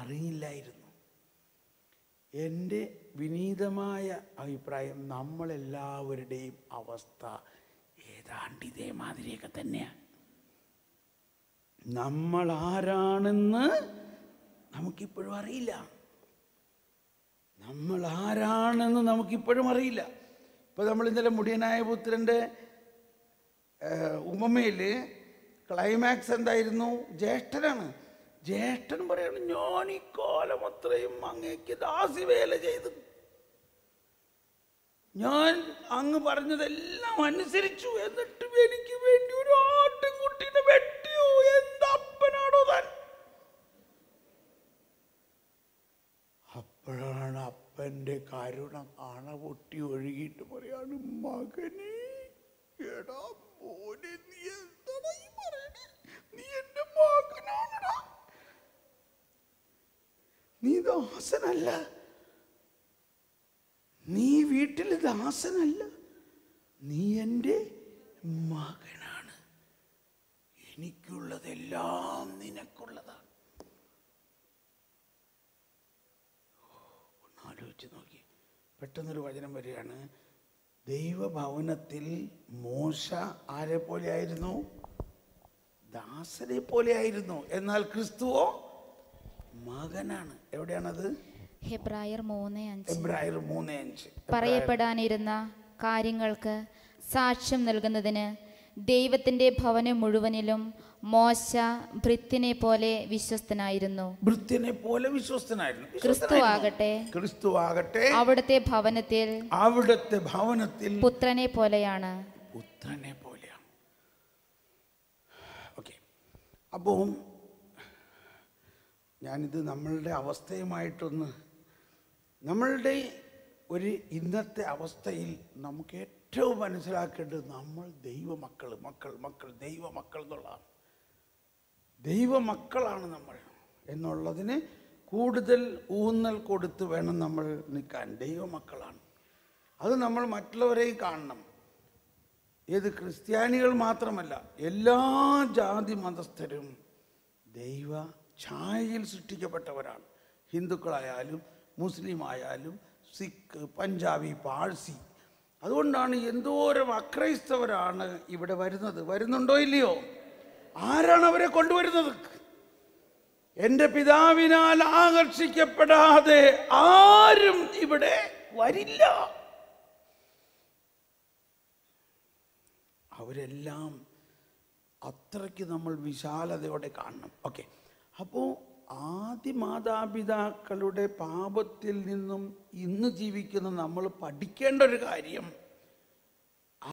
അറിയില്ലായിരുന്നു. എൻ്റെ വിനീതമായ അഭിപ്രായം നമ്മളെല്ലാവരുടെയും അവസ്ഥ ഏതാണ്ട് ഇതേമാതിരിയൊക്കെ തന്നെയാണ്. നമ്മൾ ആരാണെന്ന് നമുക്കിപ്പോഴും അറിയില്ല. നമ്മൾ ആരാണെന്ന് നമുക്കിപ്പോഴും അറിയില്ല. ഇപ്പോൾ നമ്മൾ ഇന്നലെ മുടിയനായ പുത്രൻ്റെ ഉപമയിൽ ക്ലൈമാക്സ് എന്തായിരുന്നു? ജ്യേഷ്ഠനാണ്. ജ്യേഷ്ഠൻ പറയാണ്, ഞാൻ ഈ കാലം അത്രയും അങ്ങേക്ക് ദാസിവേല ചെയ്തു, ഞാൻ അങ്ങ് പറഞ്ഞതെല്ലാം അനുസരിച്ചു, എന്നിട്ടും എനിക്ക് വേണ്ടി ഒരു ആട്ടിൻകുട്ടീനെ വെട്ടിയോ? എന്തപ്പനാണോ താൻ? അപ്പോഴാണ് അപ്പൻ്റെ കരുണ അണ പൊട്ടി ഒഴുകിയിട്ട് പറയാണ്, മകനെ, എടാ മോനെ, നീ എന്താടാ ഈ പറയണേ? നീ എൻ്റെ മകനാണെടാ, നീ ദാസനല്ല, നീ വീട്ടിൽ ദാസനല്ല, നീ എൻ്റെ മകനാണ്, എനിക്കുള്ളതെല്ലാം നിനക്കുള്ളതാണ്. ഒന്ന് ആലോചിച്ച് നോക്കി. പെട്ടെന്നൊരു വചനം വരികയാണ്, ദൈവഭവനത്തിൽ മോശ ആരെ പോലെയായിരുന്നു? ദാസനെ പോലെയായിരുന്നു. എന്നാൽ ക്രിസ്തുവോ മകനാണ്. എവിടെയാണത്? ഹെബ്രായർ 3:5. ഹെബ്രായർ 3:5. പറയപ്പെടാനിരുന്ന കാര്യങ്ങൾക്ക് സാക്ഷ്യം നൽകുന്നതിന് ദൈവത്തിന്റെ ഭവനം മുഴുവനിലും മോശ ഭൃത്യനെ പോലെ വിശ്വസ്തനായിരുന്നു. ക്രിസ്തുവാകട്ടെ അവിടുത്തെ ഭവനത്തിൽ പുത്രനെ പോലെയാണ്. ഓക്കെ, അപ്പോൾ ഞാനിത് നമ്മളുടെ അവസ്ഥയുമായിട്ടൊന്ന്, നമ്മളുടെ ഒരു ഇന്നത്തെ അവസ്ഥയിൽ നമുക്ക് ഏറ്റവും മനസ്സിലാക്കേണ്ടത് നമ്മൾ ദൈവമക്കൾ, ദൈവമക്കൾ എന്നുള്ളതാണ്. ദൈവമക്കളാണ് നമ്മൾ എന്നുള്ളതിന് കൂടുതൽ ഊന്നൽ കൊടുത്ത് വേണം നമ്മൾ നിൽക്കാൻ. ദൈവമക്കളാണ്. അത് നമ്മൾ മറ്റുള്ളവരെയും കാണണം. ഏത് ക്രിസ്ത്യാനികൾ മാത്രമല്ല, എല്ലാ ജാതി മതസ്ഥരും ദൈവ ഛായയിൽ സൃഷ്ടിക്കപ്പെട്ടവരാണ്. ഹിന്ദുക്കളായാലും മുസ്ലിം ആയാലും സിഖ്, പഞ്ചാബി, പാഴ്സി. അതുകൊണ്ടാണ് എന്തോരം അക്രൈസ്തവരാണ് ഇവിടെ വരുന്നുണ്ടോ ഇല്ലയോ? ആരാണ് അവരെ കൊണ്ടുവരുന്നത്? എൻ്റെ പിതാവിനാൽ ആകർഷിക്കപ്പെടാതെ ആരും ഇവിടെ വരില്ല. അവരെല്ലാം അത്രയ്ക്ക് നമ്മൾ വിശാലതയോടെ കാണണം. ഓക്കെ, അപ്പോൾ ആദ്യ മാതാപിതാക്കളുടെ പാപത്തിൽ നിന്നും ഇന്ന് ജീവിക്കുന്ന നമ്മൾ പഠിക്കേണ്ട ഒരു കാര്യം,